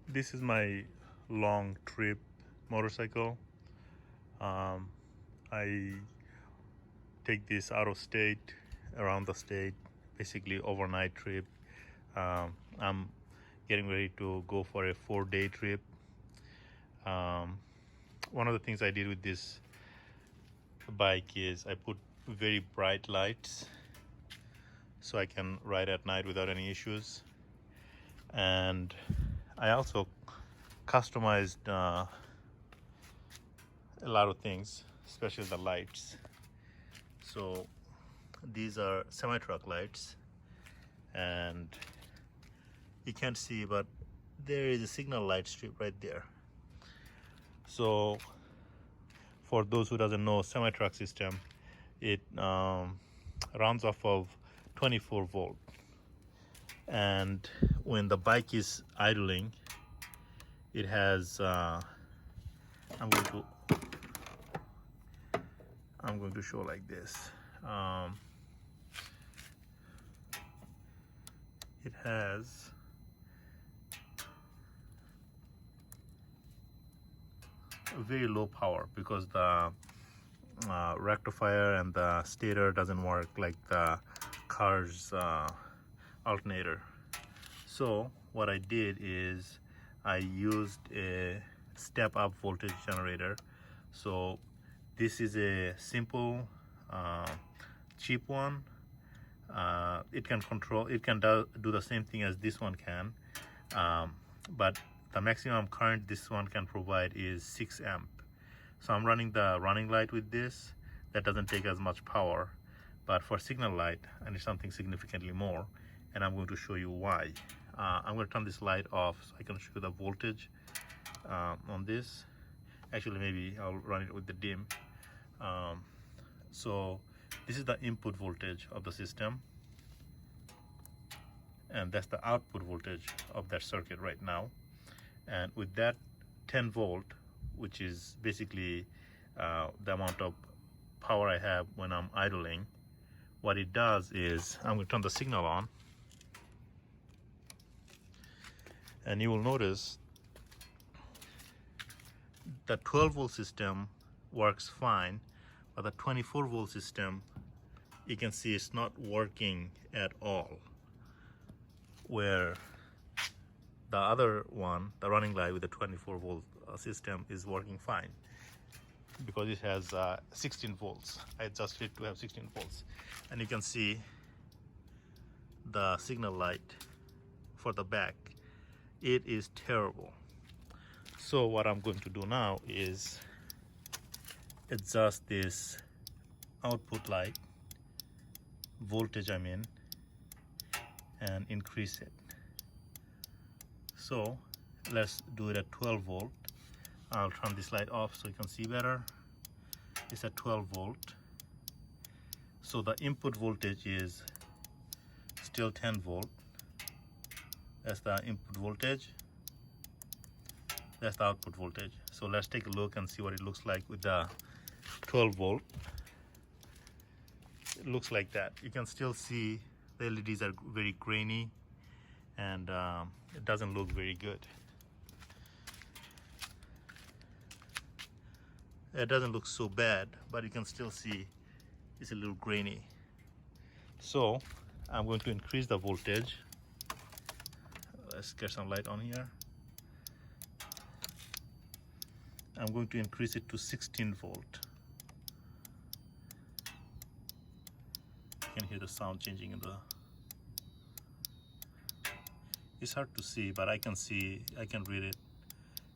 This is my long trip motorcycle. Um, I take this out of state, around the state, basically overnight trip. I'm getting ready to go for a 4-day trip. Um, One of the things I did with this bike is I put very bright lights so I can ride at night without any issues. And I also customized a lot of things, especially the lights. So these are semi-truck lights, and you can't see, but there is a signal light strip right there. So for those who doesn't know, semi-truck system, it runs off of 24 volt, and when the bike is idling, it has I'm going to show like this. It has a very low power because the rectifier and the stator doesn't work like the car's alternator. So what I did is I used a step up voltage generator. So this is a simple cheap one. It can do the same thing as this one can, but the maximum current this one can provide is 6 amp. So I'm running the running light with this. That doesn't take as much power, but for signal light I need something significantly more, and I'm going to show you why. I'm going to turn this light off so I can show you the voltage on this. Actually, maybe I'll run it with the dim. So this is the input voltage of the system, and that's the output voltage of that circuit right now. And with that 10 volt, which is basically the amount of power I have when I'm idling, what it does is I'm going to turn the signal on, and you will notice the 12 volt system works fine, but the 24 volt system, you can see it's not working at all, where the other one, the running light with the 24 volt system, is working fine because it has 16 volts. I adjusted it to have 16 volts, and you can see the signal light for the back. It is terrible. So what I'm going to do now is adjust this output light voltage, and increase it. So let's do it at 12 volt. I'll turn this light off so you can see better. It's at 12 volt. So the input voltage is still 10 volt. That's the input voltage. That's the output voltage. So let's take a look and see what it looks like with the 12 volt. It looks like that. You can still see the LEDs are very grainy, and it doesn't look very good. It doesn't look so bad, but you can still see it's a little grainy. So I'm going to increase the voltage. Let's get some light on here. I'm going to increase it to 16 volt. You can hear the sound changing in the... It's hard to see, but I can see, I can read it.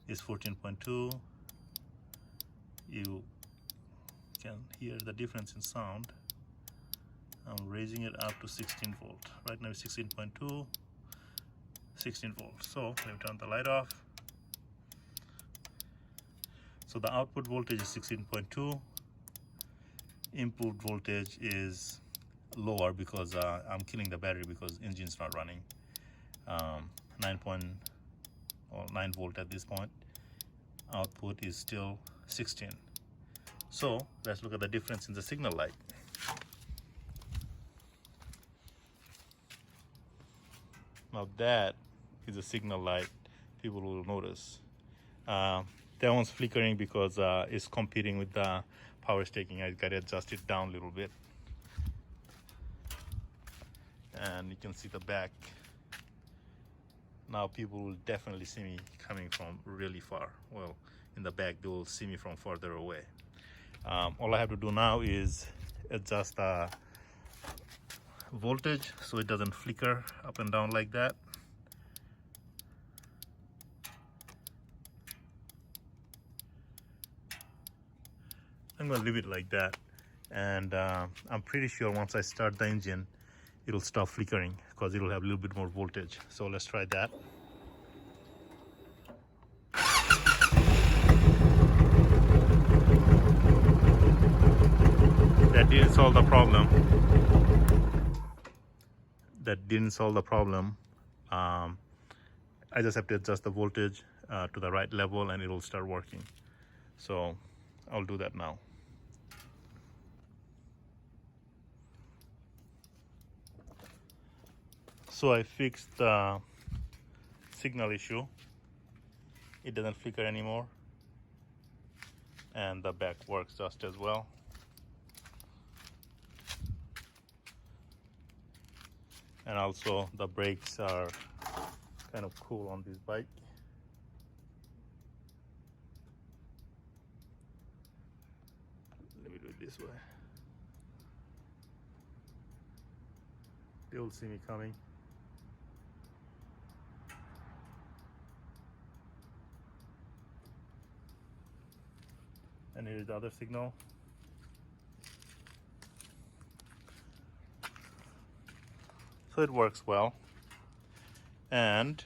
It's 14.2. You can hear the difference in sound. I'm raising it up to 16 volt. Right now it's 16.2, 16 volts. So let me turn the light off. So the output voltage is 16.2. Input voltage is lower because I'm killing the battery because engine's not running. 9 volt at this point. Output is still 16. So let's look at the difference in the signal light. Now that is a signal light. people will notice. That one's flickering because it's competing with the power staking. I gotta adjust it down a little bit. And you can see the back. Now people will definitely see me coming from really far. Well, in the back, they will see me from further away. All I have to do now is adjust the voltage so it doesn't flicker up and down like that. I'm gonna leave it like that, and I'm pretty sure once I start the engine it'll stop flickering because it'll have a little bit more voltage. So let's try that. That didn't solve the problem. I just have to adjust the voltage to the right level and it'll start working. So I'll do that now. So I fixed the signal issue. It doesn't flicker anymore, and the back works just as well. And also the brakes are kind of cool on this bike. Let me do it this way. They'll see me coming. And here's the other signal. So it works well. And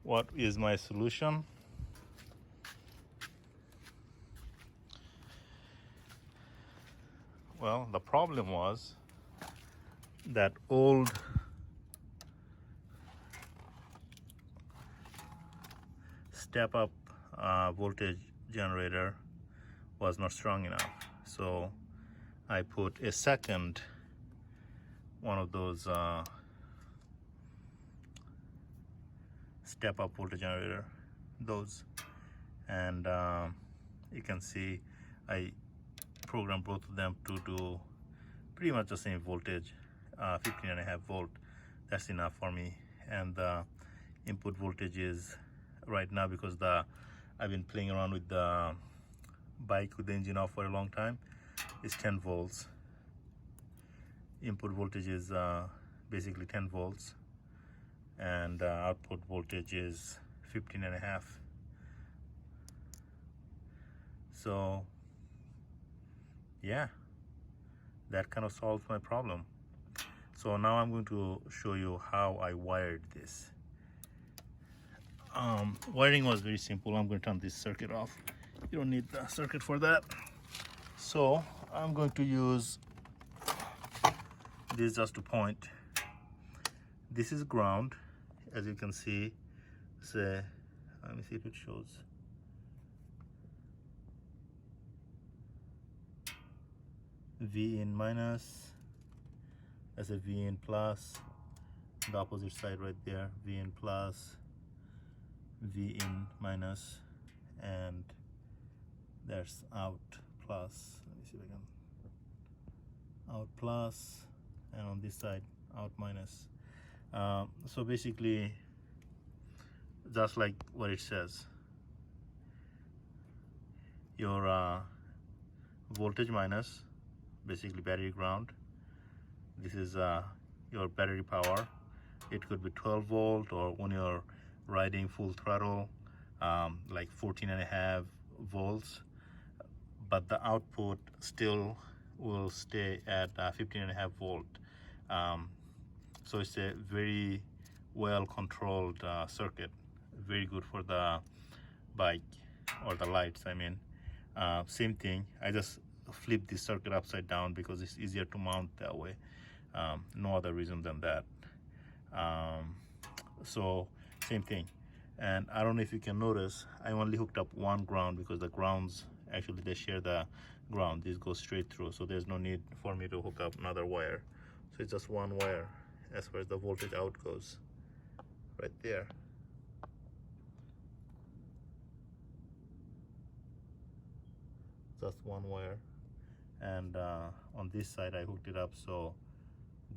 what is my solution? Well, the problem was that old step-up voltage generator was not strong enough. So I put a second one of those step-up voltage generator, and you can see I programmed both of them to do pretty much the same voltage, 15.5 volt. That's enough for me. And the input voltage is right now, because I've been playing around with the bike with the engine off for a long time, is 10 volts. Input voltage is basically 10 volts, and output voltage is 15.5. So yeah, that kind of solves my problem. So now I'm going to show you how I wired this. Wiring was very simple. I'm going to turn this circuit off. You don't need the circuit for that. So I'm going to use this just to point. This is ground, as you can see. Let me see if it shows. V in minus, that's a V in plus. The opposite side right there, V in plus, V in minus, and there's out plus. Let me see if I can. Out plus, and on this side out minus. So basically just like what it says, your voltage minus, basically battery ground. This is your battery power. It could be 12 volt, or when you're riding full throttle, like 14.5 volts, but the output still will stay at 15.5 volt. So it's a very well controlled circuit, very good for the bike, or the lights, I mean. Same thing, I just flip this circuit upside down because it's easier to mount that way. No other reason than that. So same thing. And I don't know if you can notice, I only hooked up one ground because the grounds, actually they share the ground. This goes straight through, so there's no need for me to hook up another wire. So it's just one wire, as far as the voltage out goes, right there. Just one wire, and on this side I hooked it up so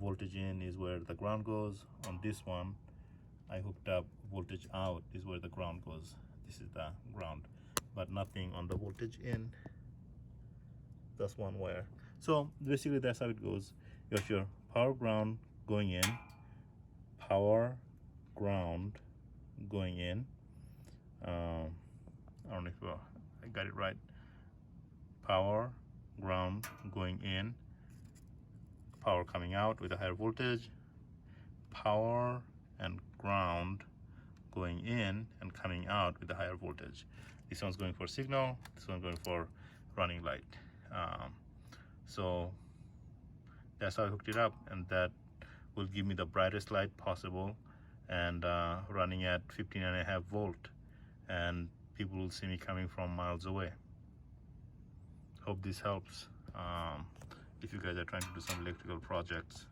voltage in is where the ground goes. On this one I hooked up voltage out is where the ground goes. This is the ground, but nothing on the voltage in. Just one wire. So basically that's how it goes. You have your power ground going in, power ground going in. I don't know if I got it right. Power ground going in, power coming out with a higher voltage, power and ground going in and coming out with a higher voltage. This one's going for signal, this one's going for running light. So that's how I hooked it up, and that will give me the brightest light possible, and running at 15.5 volt, and people will see me coming from miles away. Hope this helps if you guys are trying to do some electrical projects.